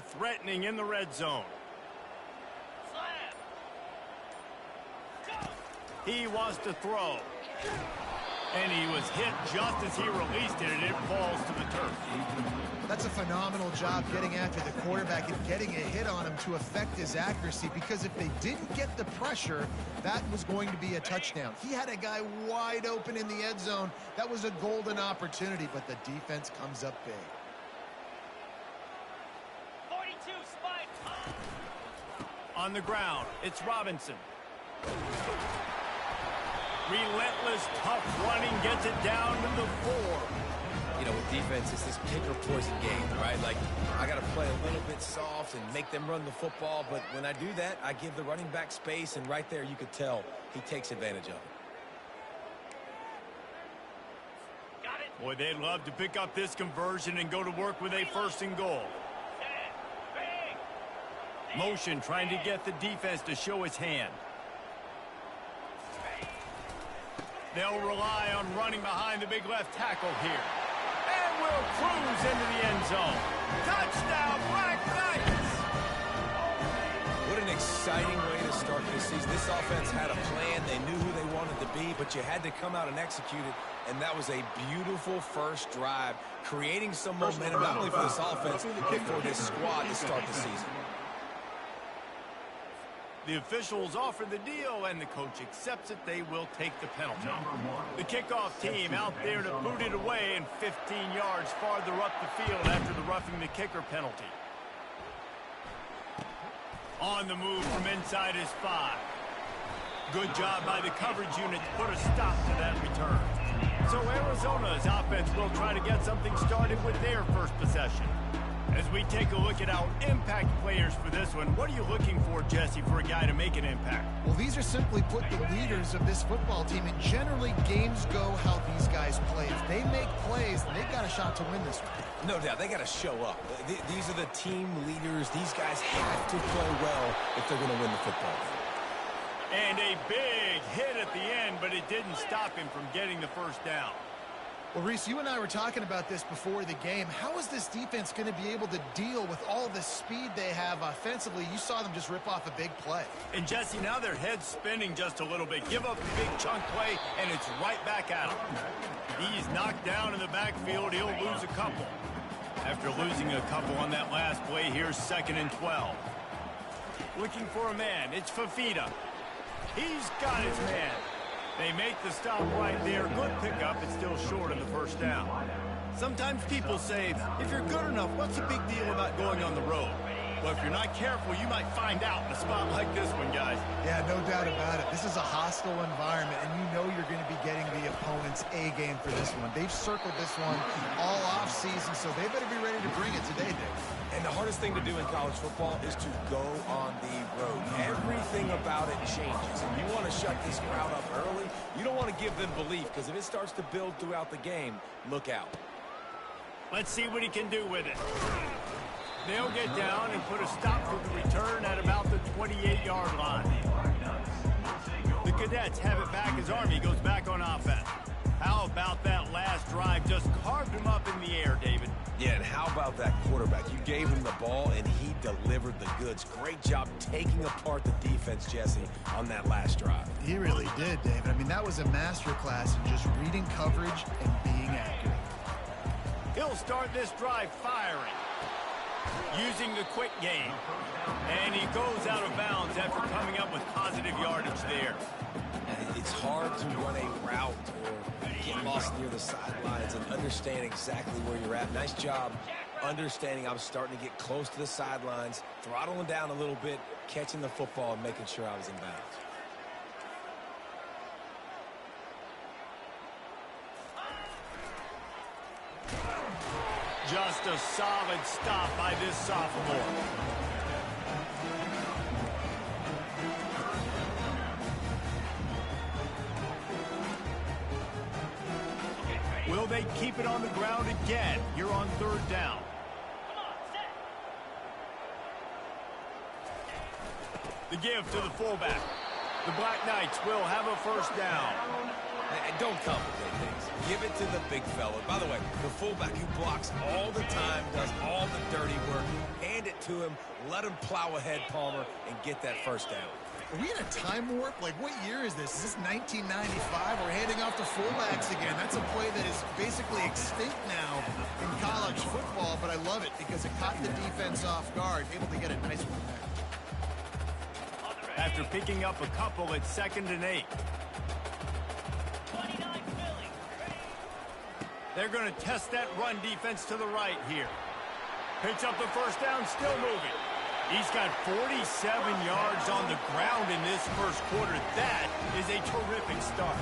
are threatening in the red zone. He wants to throw. And he was hit just as he released it, and it falls to the turf. That's a phenomenal job getting after the quarterback and getting a hit on him to affect his accuracy, because if they didn't get the pressure, that was going to be a touchdown. He had a guy wide open in the end zone. That was a golden opportunity, but the defense comes up big. 42, spike. On the ground, it's Robinson. Relentless, tough running, gets it down to the 4. You know, with defense, it's this kicker poison game, right? Like, I got to play a little bit soft and make them run the football, but when I do that, I give the running back space, and right there you could tell he takes advantage of it. Got it. Boy, they'd love to pick up this conversion and go to work with a 1st and goal. Motion trying to get the defense to show his hand. They'll rely on running behind the big left tackle here. And will cruise into the end zone. Touchdown, Black Knights! What an exciting way to start this season. This offense had a plan. They knew who they wanted to be, but you had to come out and execute it. And that was a beautiful first drive, creating some momentum, not only for this offense, but for this squad to start the season. The officials offer the deal, and the coach accepts it. They will take the penalty. The kickoff team out there to boot it away, and 15 yards farther up the field after the roughing the kicker penalty. On the move from inside his 5. Good job by the coverage unit to put a stop to that return. So Arizona's offense will try to get something started with their first possession. As we take a look at our impact players for this one, what are you looking for, Jesse, for a guy to make an impact? Well, these are simply put the leaders of this football team, and generally games go how these guys play. If they make plays, then they've got a shot to win this one. No doubt, they got to show up. These are the team leaders. These guys have to play well if they're going to win the football game. And a big hit at the end, but it didn't stop him from getting the first down. Well, Reese, you and I were talking about this before the game. How is this defense going to be able to deal with all the speed they have offensively? You saw them just rip off a big play. And, Jesse, now their head's spinning just a little bit. Give up a big chunk play, and it's right back at him. He's knocked down in the backfield. He'll lose a couple. After losing a couple on that last play, here's 2nd and 12. Looking for a man. It's Fafita. He's got his man. They make the stop right there. Good pickup. It's still short of the first down. Sometimes people say, if you're good enough, what's the big deal about going on the road? Well, if you're not careful, you might find out in a spot like this one, guys. Yeah, no doubt about it. This is a hostile environment, and you know you're going to be getting the opponent's A game for this one. They've circled this one all offseason, so they better be ready to bring it today, Dave. And the hardest thing to do in college football is to go on the road. Everything about it changes. And you want to shut this crowd up early. You don't want to give them belief, because if it starts to build throughout the game, look out. Let's see what he can do with it. They'll get down and put a stop to the return at about the 28-yard line. The Cadets have it back as Army goes back on offense. How about that last drive? Just carved him up in the air, David. Yeah, and how about that quarterback? You gave him the ball, and he delivered the goods. Great job taking apart the defense, Jesse, on that last drive. He really did, David. I mean, that was a masterclass in just reading coverage and being accurate. He'll start this drive firing, using the quick game. And he goes out of bounds after coming up with positive yardage there. It's hard to run a route or get lost near the sidelines and understand exactly where you're at. Nice job understanding I was starting to get close to the sidelines, throttling down a little bit, catching the football and making sure I was in bounds. Just a solid stop by this sophomore. Will they keep it on the ground again here on 3rd down? The give to the fullback. The Black Knights will have a first down. And don't complicate things. Give it to the big fella. By the way, the fullback who blocks all the time, does all the dirty work, and it to him, let him plow ahead, Palmer, and get that first down. Are we in a time warp? Like, what year is this? Is this 1995? We're handing off to fullbacks again. That's a play that is basically extinct now in college football, but I love it because it caught the defense off guard, able to get a nice one there. After picking up a couple, it's 2nd and 8. 29 Philly. They're going to test that run defense to the right here. Picks up the first down, still moving. He's got 47 yards on the ground in this first quarter. That is a terrific start.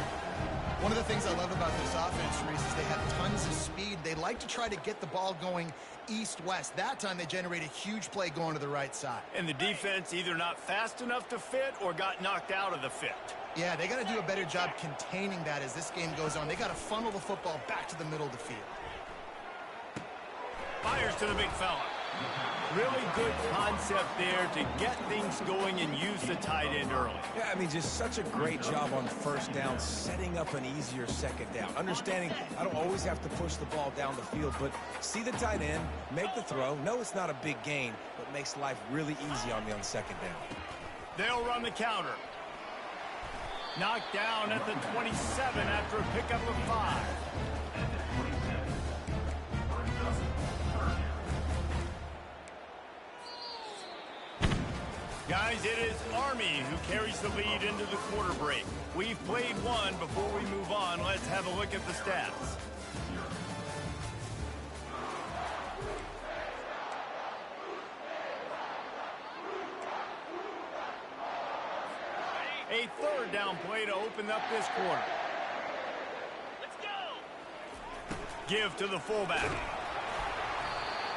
One of the things I love about this offense, Reese, is they have tons of speed. They like to try to get the ball going east-west. That time they generate a huge play going to the right side. And the defense either not fast enough to fit or got knocked out of the fit. Yeah, they got to do a better job containing that as this game goes on. They got to funnel the football back to the middle of the field. Fires to the big fella. Really good concept there to get things going and use the tight end early. Yeah, I mean, just such a great job on first down, setting up an easier second down. Understanding I don't always have to push the ball down the field, but see the tight end, make the throw. No, it's not a big gain, but makes life really easy on me on second down. They'll run the counter. Knocked down at the 27 after a pickup of 5. Guys, it is Army who carries the lead into the quarter break. We've played one. Before we move on, let's have a look at the stats. A 3rd down play to open up this quarter. Let's go. Give to the fullback.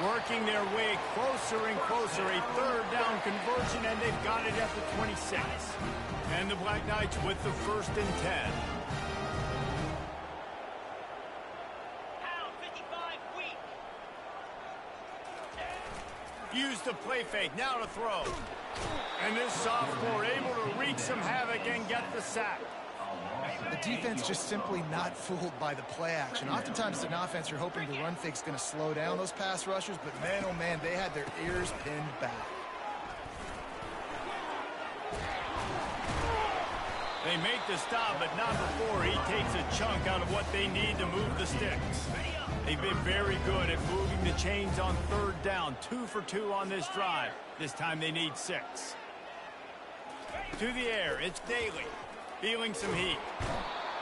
Working their way closer and closer. A 3rd down conversion, and they've got it at the 26. And the Black Knights with the 1st and 10. Pound 55 weak. Use the play fake. Now to throw. And this sophomore able to wreak some havoc and get the sack. The defense just simply not fooled by the play action. Oftentimes, an offense, you're hoping the run fake's going to slow down those pass rushers, but man, oh man, they had their ears pinned back. They make the stop, but not before he takes a chunk out of what they need to move the sticks. They've been very good at moving the chains on 3rd down. 2 for 2 on this drive. This time they need 6. To the air, it's Daly. Feeling some heat.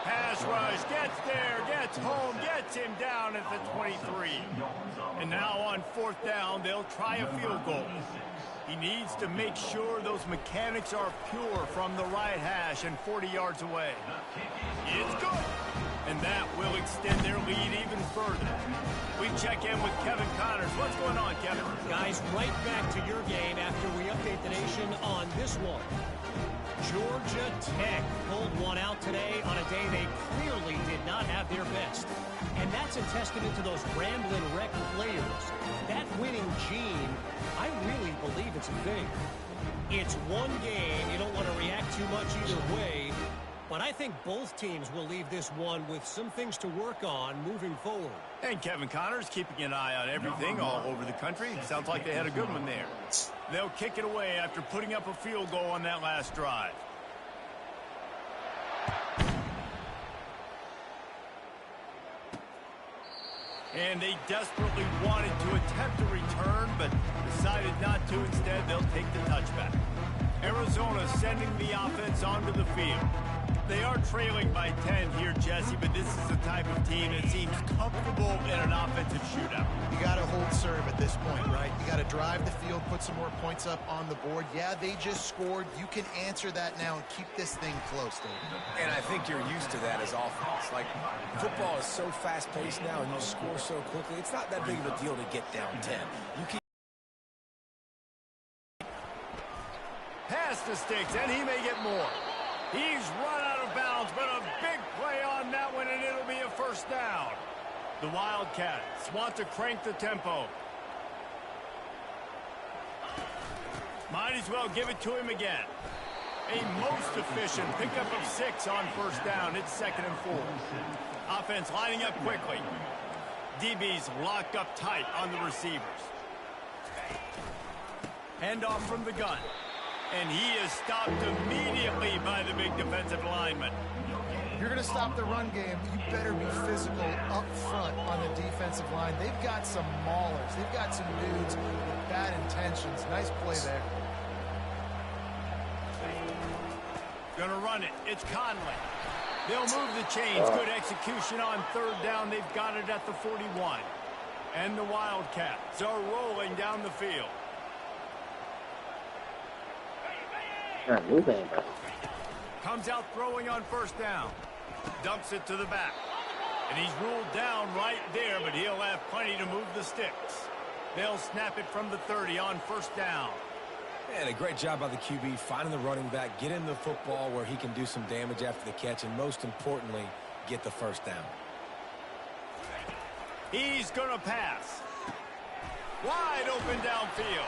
Pass rush, gets there, gets home, gets him down at the 23. And now on 4th down, they'll try a field goal. He needs to make sure those mechanics are pure from the right hash and 40 yards away. It's good. And that will extend their lead even further. We check in with Kevin Connors. What's going on, Kevin? Guys, right back to your game after we update the nation on this one. Georgia Tech pulled one out today on a day they clearly did not have their best. And that's a testament to those rambling wreck players. That winning gene, I really believe it's a thing. It's one game. You don't want to react too much either way. But I think both teams will leave this one with some things to work on moving forward. And Kevin Connors keeping an eye on everything all over the country. Sounds like they had a good one there. They'll kick it away after putting up a field goal on that last drive. And they desperately wanted to attempt a return, but decided not to. Instead, they'll take the touchback. Arizona sending the offense onto the field. They are trailing by 10 here, Jesse, but this is the type of team that seems comfortable in an offensive shootout. You got to hold serve at this point, right? You got to drive the field, put some more points up on the board. Yeah, they just scored. You can answer that now and keep this thing close, David. And I think you're used to that as offense. Like, football is so fast-paced now and you score so quickly, it's not that big of a deal to get down 10. You keep past the sticks, and he may get more. He's run out of bounds, but a big play on that one, and it'll be a 1st down. The Wildcats want to crank the tempo. Might as well give it to him again. A most efficient pickup of 6 on 1st down. It's 2nd and 4. Offense lining up quickly. DBs locked up tight on the receivers. Handoff from the gun. And he is stopped immediately by the big defensive lineman. If you're going to stop the run game, you better be physical up front on the defensive line. They've got some maulers. They've got some dudes with bad intentions. Nice play there. Going to run it. It's Conley. They'll move the chains. Good execution on third down. They've got it at the 41. And the Wildcats are rolling down the field. Comes out throwing on first down. Dumps it to the back. And he's ruled down right there, but he'll have plenty to move the sticks. They'll snap it from the 30 on first down. And a great job by the QB finding the running back, get him the football where he can do some damage after the catch, and most importantly, get the first down. He's going to pass. Wide open downfield.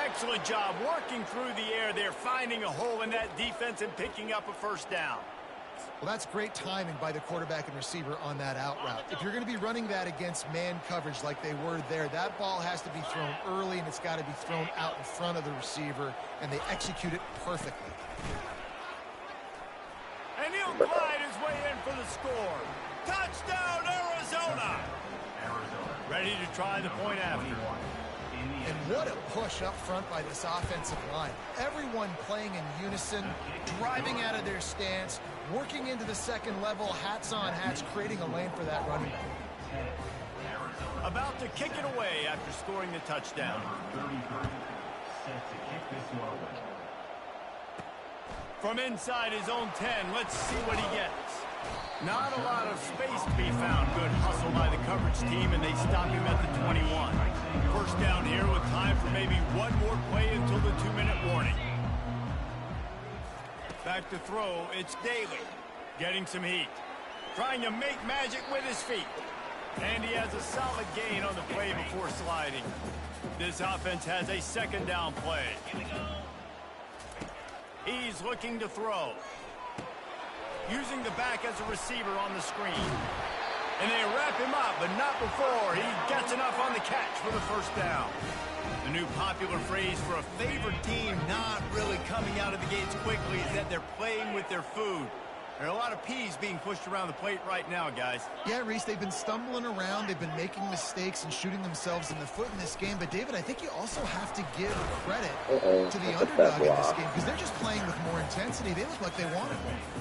Excellent job working through the air there, finding a hole in that defense and picking up a first down. Well, that's great timing by the quarterback and receiver on that out route. If you're going to be running that against man coverage like they were there, that ball has to be thrown early, and it's got to be thrown out in front of the receiver, and they execute it perfectly. And he'll glide his way in for the score. Touchdown, Arizona! Ready to try the point after. And what a push up front by this offensive line. Everyone playing in unison, driving out of their stance, working into the second level, hats on hats, creating a lane for that running back. About to kick it away after scoring the touchdown. From inside his own 10, let's see what he gets. Not a lot of space to be found. Good hustle by the coverage team, and they stop him at the 21. First down here with time for maybe one more play until the 2-minute warning. Back to throw, it's Daly. Getting some heat. Trying to make magic with his feet. And he has a solid gain on the play before sliding. This offense has a second down play. He's looking to throw. Using the back as a receiver on the screen. And they wrap him up, but not before he gets enough on the catch for the first down. The new popular phrase for a favored team not really coming out of the gates quickly is that they're playing with their food. There are a lot of peas being pushed around the plate right now, guys. Yeah, Reese, they've been stumbling around. They've been making mistakes and shooting themselves in the foot in this game. But, David, I think you also have to give credit to the underdog in this game because they're just playing with more intensity. They look like they want it.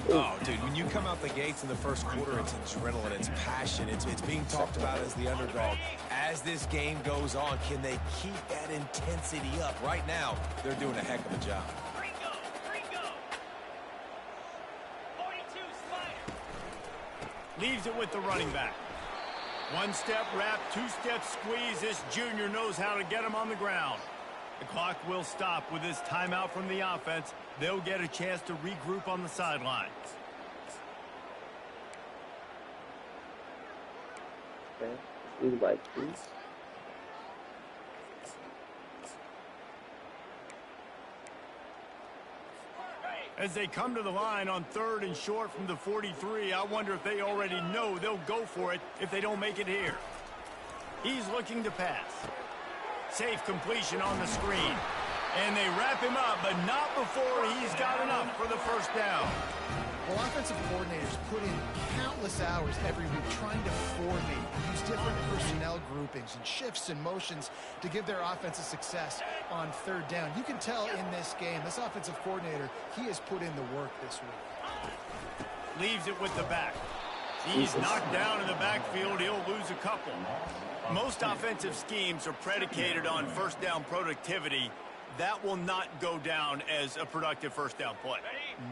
Oh, dude, when you come out the gates in the first quarter, it's adrenaline, it's passion, it's being talked about as the underdog. As this game goes on, can they keep that intensity up? Right now, they're doing a heck of a job. Leaves it with the running back. One step wrap, two-step squeeze. This junior knows how to get him on the ground. The clock will stop with this timeout from the offense. They'll get a chance to regroup on the sidelines. Okay. As they come to the line on 3rd and short from the 43, I wonder if they already know they'll go for it if they don't make it here. He's looking to pass. Safe completion on the screen. And they wrap him up, but not before he's got enough for the first down. Well, offensive coordinators put in countless hours every week trying to formate, use different personnel groupings and shifts and motions to give their offense a success on 3rd down. You can tell in this game, this offensive coordinator, he has put in the work this week. Leaves it with the back. He's knocked down in the backfield. He'll lose a couple. Most offensive schemes are predicated on first down productivity. That will not go down as a productive first down play.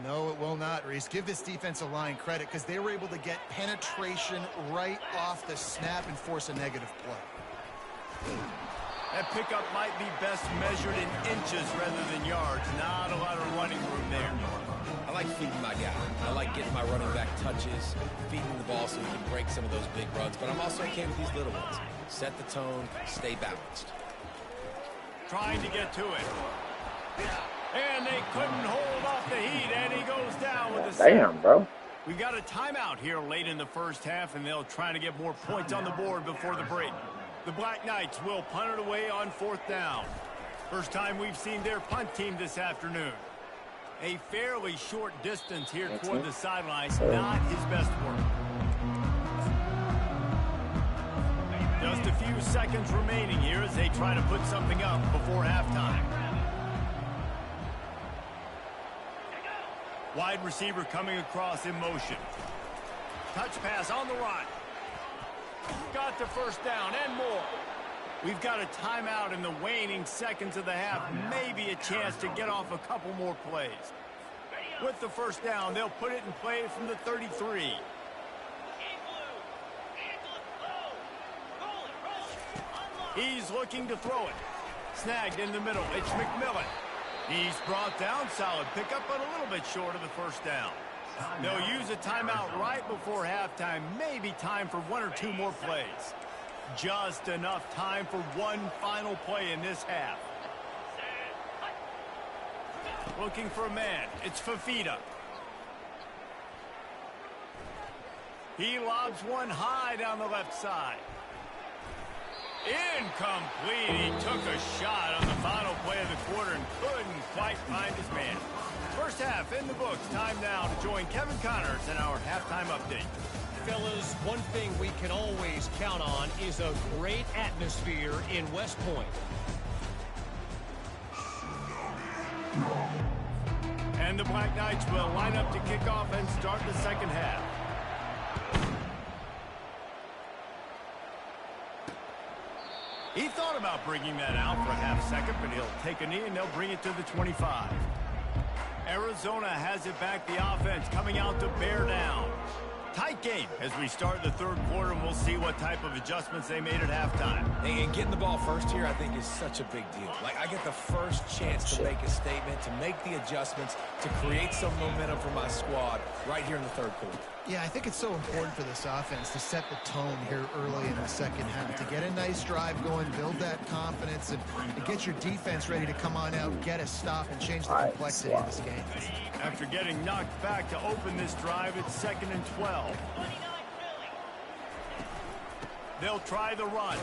No, it will not, Reese. Give this defensive line credit because they were able to get penetration right off the snap and force a negative play. That pickup might be best measured in inches rather than yards. Not a lot of running room there. I like feeding my guy. I like getting my running back touches, feeding the ball so he can break some of those big runs. But I'm also okay with these little ones. Set the tone, stay balanced. Trying to get to it. And they couldn't hold off the heat, and he goes down with the sack. Damn, bro. We've got a timeout here late in the first half, and they'll try to get more points on the board before the break. The Black Knights will punt it away on 4th down. First time we've seen their punt team this afternoon. A fairly short distance here toward the sidelines, not his best work. Just a few seconds remaining here as they try to put something up before halftime. Wide receiver coming across in motion. Touch pass on the run. Got the first down and more. We've got a timeout in the waning seconds of the half. Maybe a chance to get off a couple more plays. With the first down, they'll put it in play from the 33. He's looking to throw it. Snagged in the middle. It's McMillan. He's brought down. Solid pickup, but a little bit short of the first down. They'll use a timeout right before halftime. Maybe time for one or two more plays. Just enough time for one final play in this half. Looking for a man. It's Fafita. He lobs one high down the left side. Incomplete. He took a shot on the final play of the quarter and couldn't quite find his man. First half in the books. Time now to join Kevin Connors in our halftime update. Fellas, one thing we can always count on is a great atmosphere in West Point. And the Black Knights will line up to kick off and start the second half. He thought about bringing that out for a half second, but he'll take a knee and they'll bring it to the 25. Arizona has it back, the offense coming out to bear down. Tight game as we start the third quarter, and we'll see what type of adjustments they made at halftime. And getting the ball first here, I think, is such a big deal. Like, I get the first chance to make a statement, to make the adjustments, to create some momentum for my squad right here in the third quarter. Yeah, I think it's so important for this offense to set the tone here early in the second half, to get a nice drive going, build that confidence, and to get your defense ready to come on out, get a stop, and change the complexity of this game. After getting knocked back to open this drive, it's 2nd and 12. They'll try the run.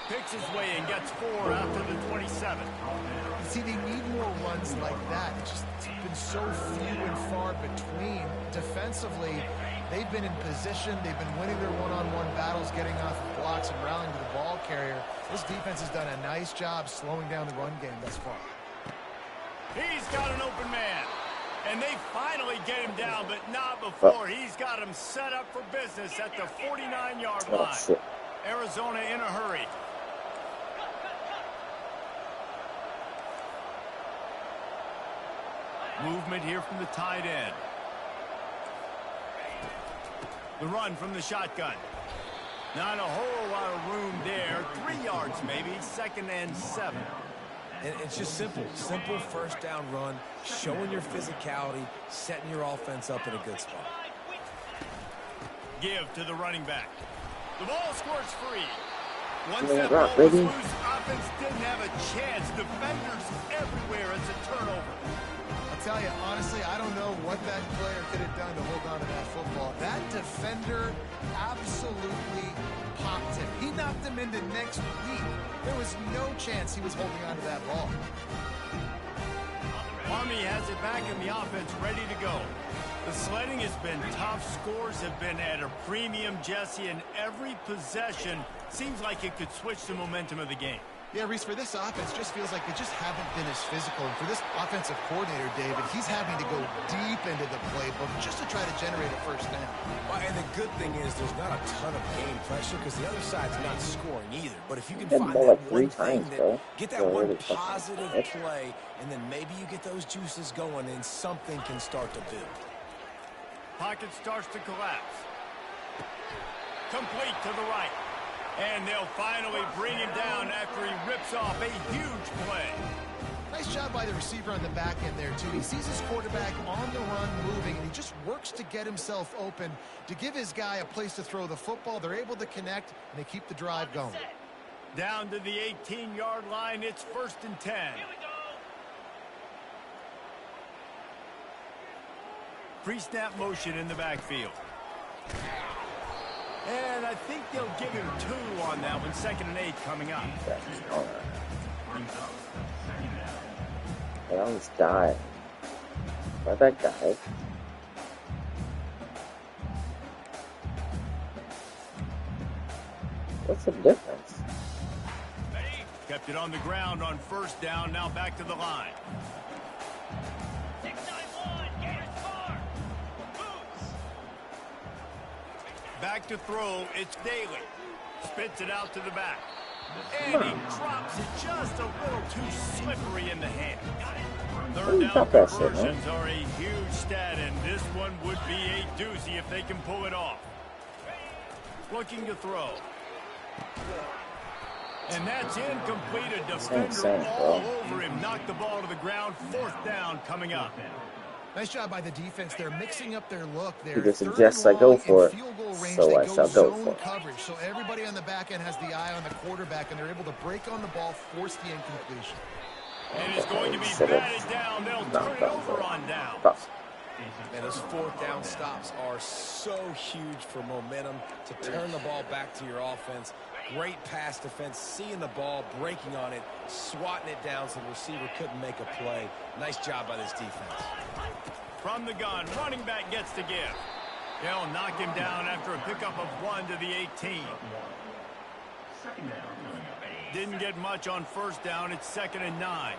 Picks his way and gets 4 after the 27. You see, they need more runs like that. It's just been so few and far between. Defensively, they've been in position. They've been winning their one-on-one battles, getting off of blocks and rallying to the ball carrier. This defense has done a nice job slowing down the run game thus far. He's got an open man. And they finally get him down, but not before. He's got him set up for business at the 49-yard line. Arizona in a hurry. Movement here from the tight end. The run from the shotgun. Not a whole lot of room there. 3 yards maybe. 2nd and 7. And it's just simple. Simple first down run, showing your physicality, setting your offense up in a good spot. Give to the running back. The ball squirts free. Once Yeah, that ball was Ragin. loose, offense didn't have a chance. Defenders everywhere. It's a turnover. I'll tell you, honestly, I don't know what that player could have done to hold on to that football. That defender absolutely popped him. He knocked him into next week. There was no chance he was holding on to that ball. Army has it back and the offense ready to go. The sledding has been tough. Scores have been at a premium, Jesse, and every possession seems like it could switch the momentum of the game. Yeah, Reese, for this offense, just feels like they just haven't been as physical. And for this offensive coordinator, David, he's having to go deep into the playbook just to try to generate a first down. Well, and the good thing is there's not a ton of game pressure because the other side's not scoring either. But if you can Had the find ball that like one 3 thing, times, bro. get that So one really fucking positive nice. play, and then maybe you get those juices going and something can start to build. Pocket starts to collapse. Complete to the right. And they'll finally bring him down after he rips off a huge play. Nice job by the receiver on the back end there, too. He sees his quarterback on the run moving, and he just works to get himself open to give his guy a place to throw the football. They're able to connect, and they keep the drive going. Down to the 18-yard line, it's 1st and 10. Here we go. Pre-snap motion in the backfield. And I think they'll give him 2 on that one. 2nd and 8 coming up. Browns die. Why'd that die? What's the difference? Kept it on the ground on first down. Now back to the line. 6-9-1. Gators far. Boots. Back to throw. It's Daly. Spits it out to the back. And he drops it just a little too slippery in the hand. Third down conversions are a huge stat, and this one would be a doozy if they can pull it off. Looking to throw. And that's incomplete. A defender all over him. Knocked the ball to the ground. Fourth down coming up. Nice job by the defense. They're mixing up their look there. Either suggests I go for it, so I shall go for it. Coverage. So everybody on the back end has the eye on the quarterback, and they're able to break on the ball, force the incompletion. And it's going to be batted down. They'll turn it over on down. And those fourth down stops are so huge for momentum to turn the ball back to your offense. Great pass defense, seeing the ball, breaking on it, swatting it down so the receiver couldn't make a play. Nice job by this defense. From the gun, running back gets to give. They'll knock him down after a pickup of 1 to the 18. Didn't get much on first down. It's 2nd and 9.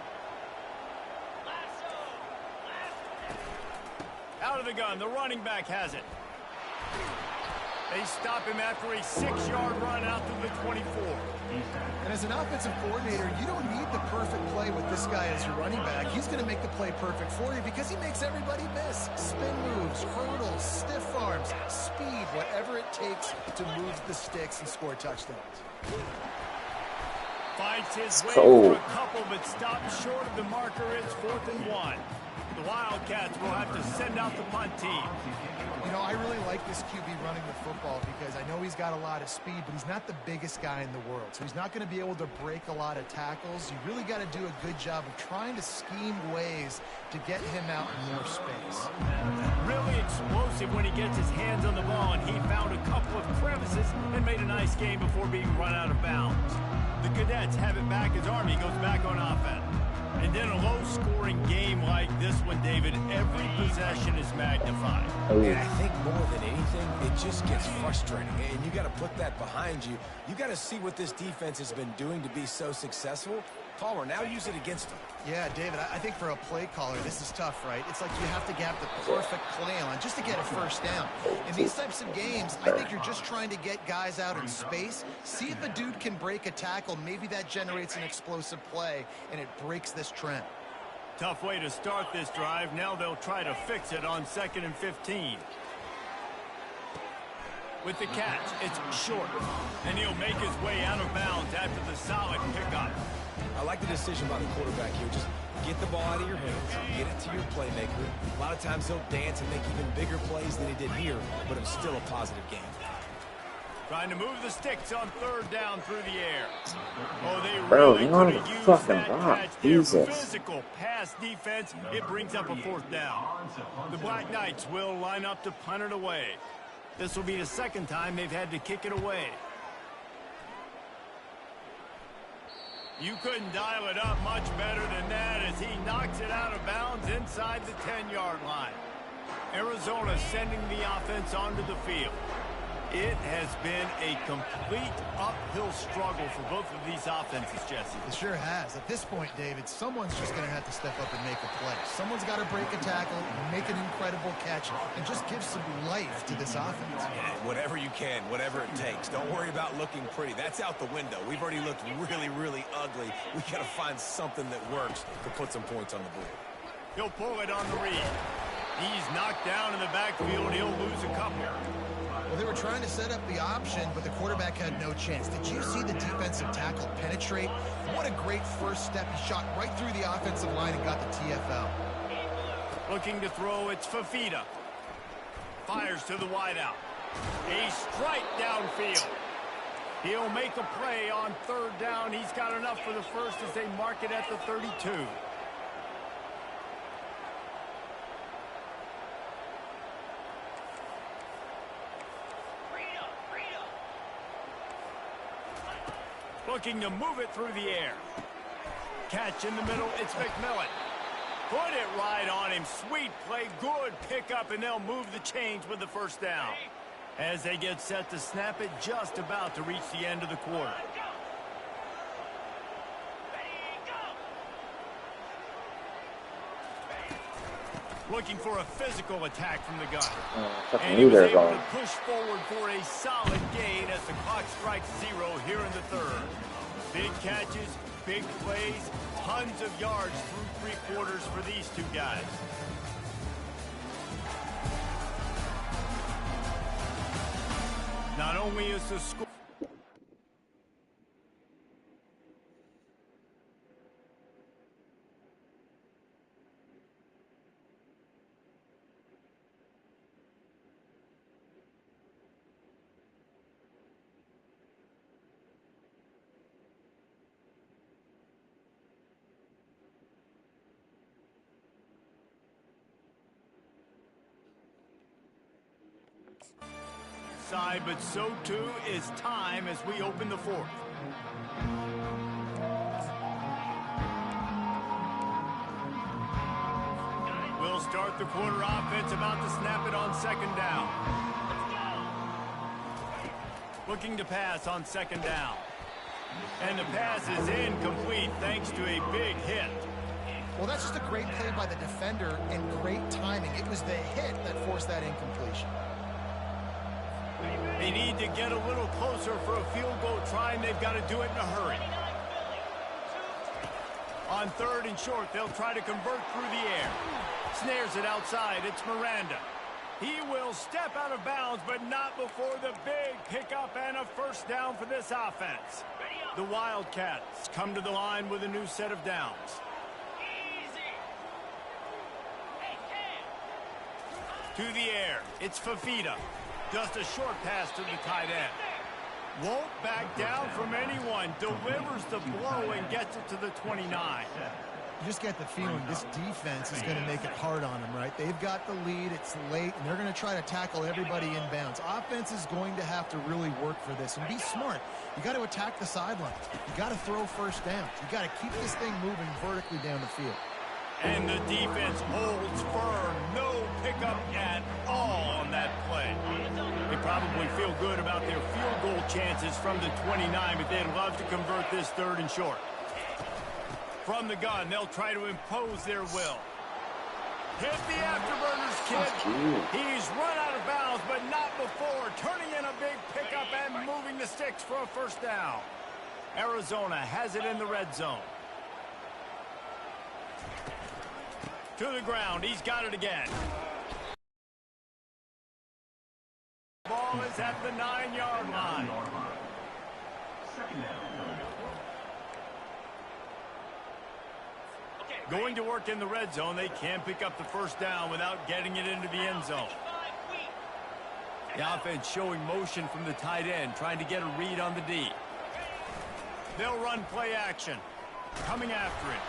Out of the gun, the running back has it. They stop him after a 6-yard run out to the 24. And as an offensive coordinator, you don't need the perfect play with this guy as your running back. He's going to make the play perfect for you because he makes everybody miss. Spin moves, hurdles, stiff arms, speed, whatever it takes to move the sticks and score touchdowns. Fights his way for a couple, but stops short of the marker. It's 4th and 1. The Wildcats will have to send out the punt team. You know, I really like this QB running the football because I know he's got a lot of speed, but he's not the biggest guy in the world. So he's not going to be able to break a lot of tackles. You really got to do a good job of trying to scheme ways to get him out in more space. Really explosive when he gets his hands on the ball, and he found a couple of crevices and made a nice game before being run out of bounds. The Cadets have it back as Army goes back on offense. And then a low-scoring game like this one, David, every possession is magnified. And I think more than anything, it just gets frustrating. And you got to put that behind you. You got to see what this defense has been doing to be so successful. Palmer, now use it against them. Yeah, David, I think for a play caller, this is tough, right? It's like you have to have the perfect play on just to get a first down. In these types of games, I think you're just trying to get guys out in space, see if a dude can break a tackle. Maybe that generates an explosive play, and it breaks this trend. Tough way to start this drive. Now they'll try to fix it on 2nd and 15. With the catch, it's short, and he'll make his way out of bounds after the solid pickup. I like the decision by the quarterback here. Just get the ball out of your hands, get it to your playmaker. A lot of times he'll dance and make even bigger plays than he did here, but it's still a positive game. Trying to move the sticks on 3rd down through the air. Oh, they Bro, really you know could the have used fucking that rock. catch. Jesus. Their physical pass defense, it brings up a 4th down. The Black Knights will line up to punt it away. This will be the 2nd time they've had to kick it away. You couldn't dial it up much better than that as he knocks it out of bounds inside the 10-yard line. Arizona sending the offense onto the field. It has been a complete uphill struggle for both of these offenses, Jesse. It sure has. At this point, David, someone's just going to have to step up and make a play. Someone's got to break a tackle, make an incredible catch, and just give some life to this offense. Yeah, whatever you can, whatever it takes. Don't worry about looking pretty. That's out the window. We've already looked really, really ugly. We got to find something that works to put some points on the board. He'll pull it on the read. He's knocked down in the backfield. He'll lose a couple. Well, they were trying to set up the option, but the quarterback had no chance. Did you see the defensive tackle penetrate? What a great first step. He shot right through the offensive line and got the TFL. Looking to throw, it's Fafita. Fires to the wideout. A strike downfield. He'll make a play on 3rd down. He's got enough for the first as they mark it at the 32. Looking to move it through the air. Catch in the middle, it's McMillan. Put it right on him. Sweet play. Good pickup, and they'll move the chains with the first down. As they get set to snap it, just about to reach the end of the quarter. Looking for a physical attack from the gun. And he was able to push forward for a solid gain as the clock strikes 0 here in the third. Big catches, big plays, tons of yards through 3 quarters for these two guys. Not only is the score... side, but so too is time as we open the fourth. We'll start the quarter offense, about to snap it on second down. Looking to pass on second down. And the pass is incomplete thanks to a big hit. Well, that's just a great play by the defender and great timing. It was the hit that forced that incompletion. They need to get a little closer for a field goal try, and they've got to do it in a hurry. On third and short, they'll try to convert through the air. Snares it outside. It's Miranda. He will step out of bounds, but not before the big pickup and a first down for this offense. The Wildcats come to the line with a new set of downs. To the air. It's Fafita. Just a short pass to the tight end. Won't back down from anyone. Delivers the blow and gets it to the 29. You just get the feeling this defense is going to make it hard on them, right? They've got the lead. It's late, and they're going to try to tackle everybody inbounds. Offense is going to have to really work for this and be smart. You got to attack the sidelines. You got to throw first downs. You got to keep this thing moving vertically down the field. And the defense holds firm. No pickup at all on that play. They probably feel good about their field goal chances from the 29, but they'd love to convert this third and short. From the gun, they'll try to impose their will. Hit the afterburners, kid. He's run out of bounds, but not before. Turning in a big pickup and moving the sticks for a first down. Arizona has it in the red zone. To the ground. He's got it again. Ball is at the 9-yard line. Going to work in the red zone. They can't pick up the first down without getting it into the end zone. The offense showing motion from the tight end, trying to get a read on the D. They'll run play action. Coming after it.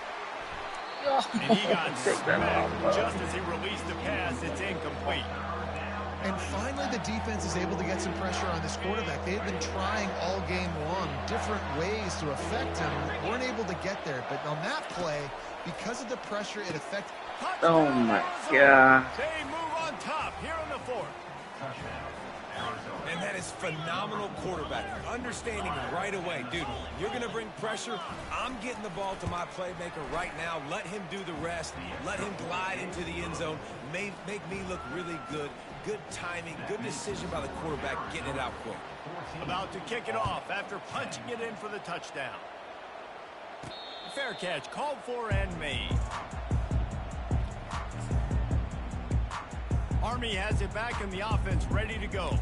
And he got smacked just as he released the pass. It's incomplete. And finally, the defense is able to get some pressure on this quarterback. They've been trying all game long different ways to affect him. Weren't able to get there. But on that play, because of the pressure, it affected. Oh, my God. They move on top here in the fourth. And that is phenomenal quarterbacking. Understanding right away. Dude, you're going to bring pressure. I'm getting the ball to my playmaker right now. Let him do the rest. Let him glide into the end zone. Make me look really good. Good timing. Good decision by the quarterback getting it out quick. About to kick it off after punching it in for the touchdown. Fair catch called for and made. Army has it back in the offense, ready to go.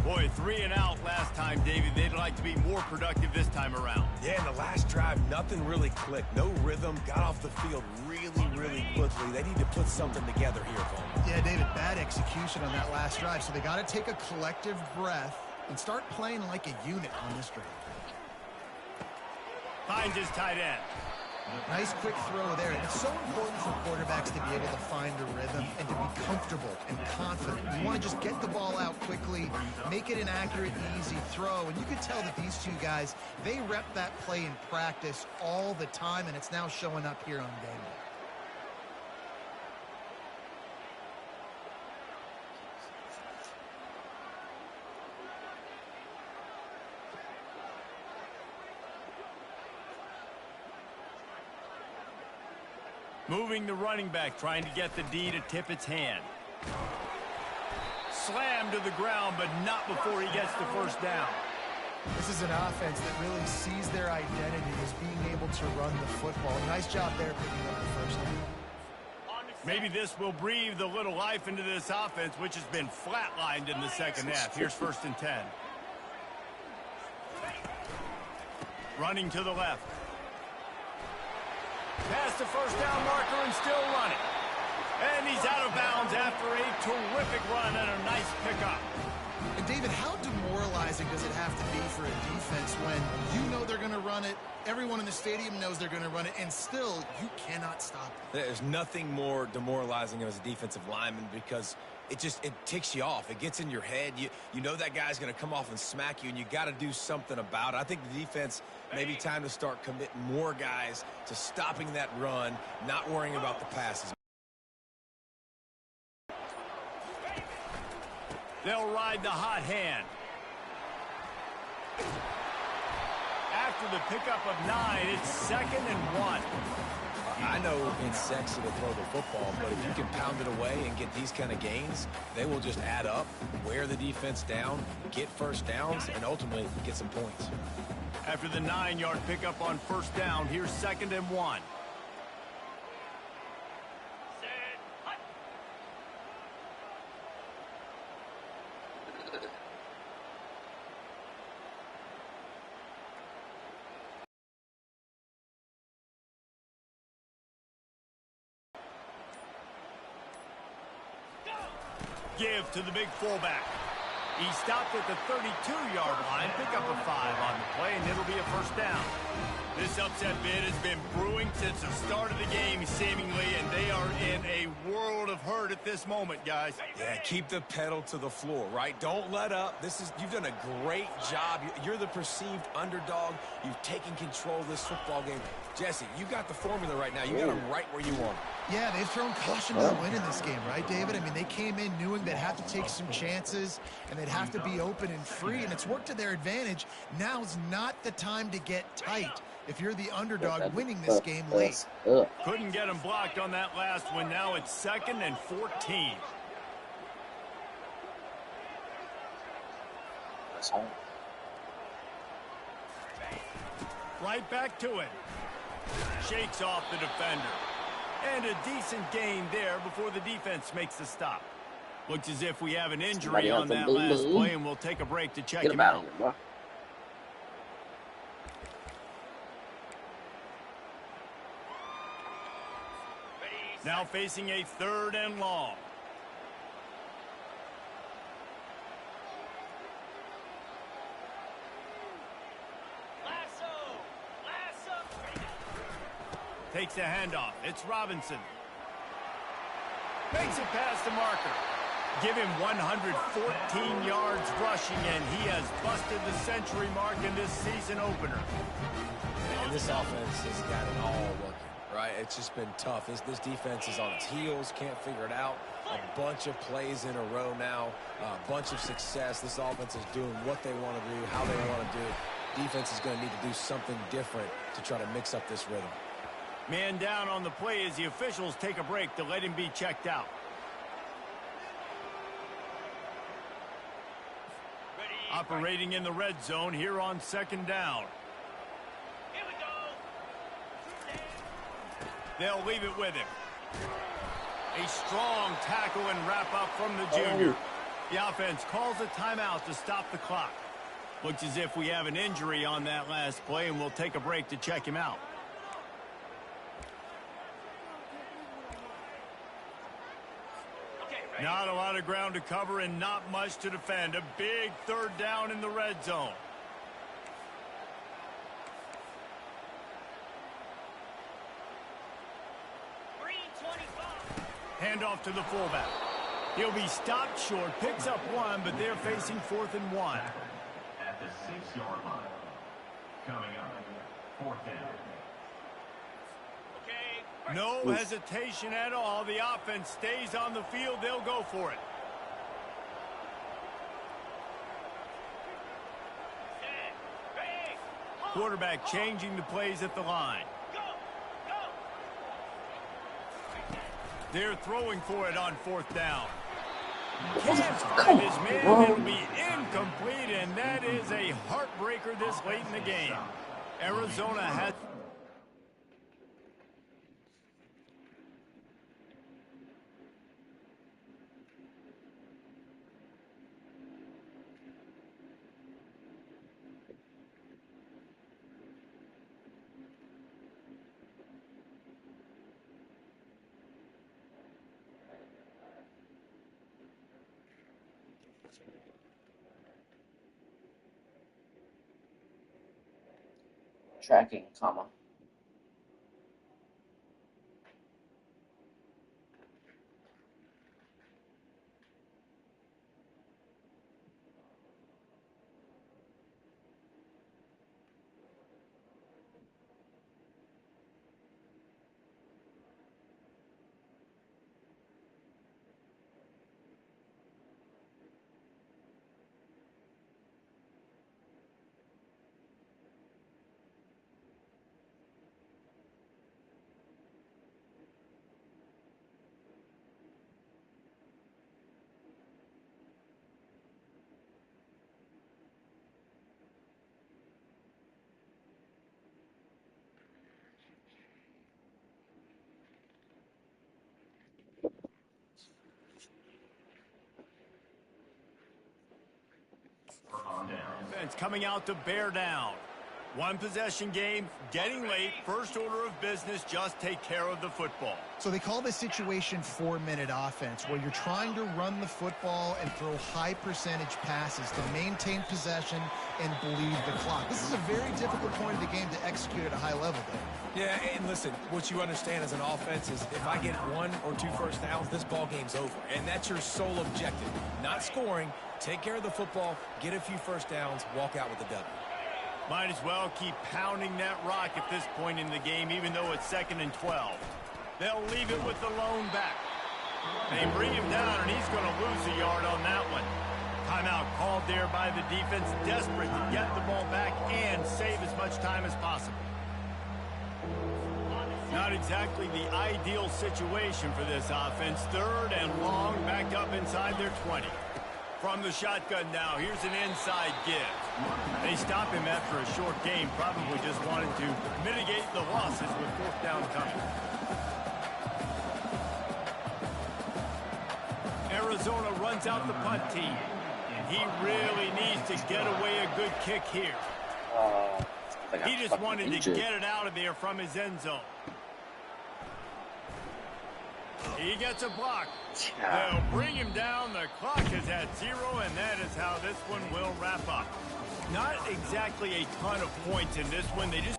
Boy, 3 and out last time, Davey. They'd like to be more productive this time around. Yeah, in the last drive, nothing really clicked. No rhythm. Got off the field really quickly. They need to put something together here, Coleman. Yeah, David, bad execution on that last drive. So they got to take a collective breath and start playing like a unit on this drive. Finds his tight end. Nice quick throw there. And it's so important for quarterbacks to be able to find a rhythm and to be comfortable and confident. You want to just get the ball out quickly, make it an accurate, easy throw. And you can tell that these two guys, they rep that play in practice all the time, and it's now showing up here on game day. Moving the running back, trying to get the D to tip its hand. Slammed to the ground, but not before he gets the first down. This is an offense that really sees their identity as being able to run the football. Nice job there picking up the first down. Maybe this will breathe a little life into this offense, which has been flatlined in the second half. Here's 1st and 10. Running to the left. Past the first down marker and still running. And he's out of bounds after a terrific run and a nice pickup. And David, how demoralizing does it have to be for a defense when you know they're going to run it, everyone in the stadium knows they're going to run it, and still you cannot stop it? There's nothing more demoralizing as a defensive lineman because it ticks you off. It gets in your head. You know that guy's going to come off and smack you, and you got to do something about it. I think the defense maybe time to start committing more guys to stopping that run, not worrying about the passes. They'll ride the hot hand. After the pickup of 9, it's 2nd and 1. I know it's sexy to throw the football, but if you can pound it away and get these kind of gains, they will just add up, wear the defense down, get first downs, and ultimately get some points. After the 9-yard pickup on 1st down, here's 2nd and 1. Give to the big fullback. He stopped at the 32-yard line, pick up a 5 on the play, and it'll be a 1st down. This upset bid has been brewing since the start of the game, seemingly, and they are in a world of hurt at this moment, guys. Yeah, keep the pedal to the floor, right? Don't let up. You've done a great job. You're the perceived underdog. You've taken control of this football game. Jesse, you got the formula right now. You got them right where you want them. Yeah, they've thrown caution to the wind in this game, right, David? I mean, they came in knowing they'd have to take some chances, and they'd have to be open and free, and it's worked to their advantage. Now's not the time to get tight if you're the underdog winning this game late. Couldn't get him blocked on that last one. Now it's 2nd and 14. Right back to it. Shakes off the defender. And a decent gain there before the defense makes the stop. Looks as if we have an injury on that last play, and we'll take a break to check him out. Now facing a 3rd and long. Takes a handoff. It's Robinson. Makes it past the marker. Give him 114 yards rushing, and he has busted the century mark in this season opener. And this offense has got it all working, right? It's just been tough. This defense is on its heels, can't figure it out. A bunch of plays in a row now, a bunch of success. This offense is doing what they want to do, how they want to do it. Defense is going to need to do something different to try to mix up this rhythm. Man down on the play as the officials take a break to let him be checked out. Operating in the red zone here on 2nd down. Here we go. They'll leave it with him. A strong tackle and wrap up from the junior. The offense calls a timeout to stop the clock. Looks as if we have an injury on that last play, and we'll take a break to check him out. Not a lot of ground to cover and not much to defend. A big 3rd down in the red zone. Handoff to the fullback. He'll be stopped short, picks up 1, but they're facing 4th and 1. At the 6-yard line. Coming up, 4th down. No hesitation at all. The offense stays on the field. They'll go for it. Quarterback changing the plays at the line. They're throwing for it on 4th down. Can't find his man. It'll be incomplete, and that is a heartbreaker this late in the game. Arizona has... Tracking, comma. Defense coming out to bear down. One possession game, getting late, first order of business, just take care of the football. So they call this situation 4-minute offense, where you're trying to run the football and throw high percentage passes to maintain possession and bleed the clock. This is a very difficult point of the game to execute at a high level there. Yeah, and listen, what you understand as an offense is if I get 1 or 2 first downs, this ball game's over. And that's your sole objective. Not scoring, take care of the football, get a few first downs, walk out with the W. Might as well keep pounding that rock at this point in the game, even though it's 2nd and 12. They'll leave it with the lone back. They bring him down, and he's going to lose a yard on that one. Timeout called there by the defense, desperate to get the ball back and save as much time as possible. Not exactly the ideal situation for this offense. 3rd and long, backed up inside their 20. From the shotgun now, here's an inside give. They stop him after a short game, probably just wanted to mitigate the losses with 4th down coming. Arizona runs out the punt team. And he really needs to get away a good kick here. He just wanted to get it out of there from his end zone. He gets a block. They'll bring him down. The clock is at 0, and that is how this one will wrap up. Not exactly a ton of points in this one. They just...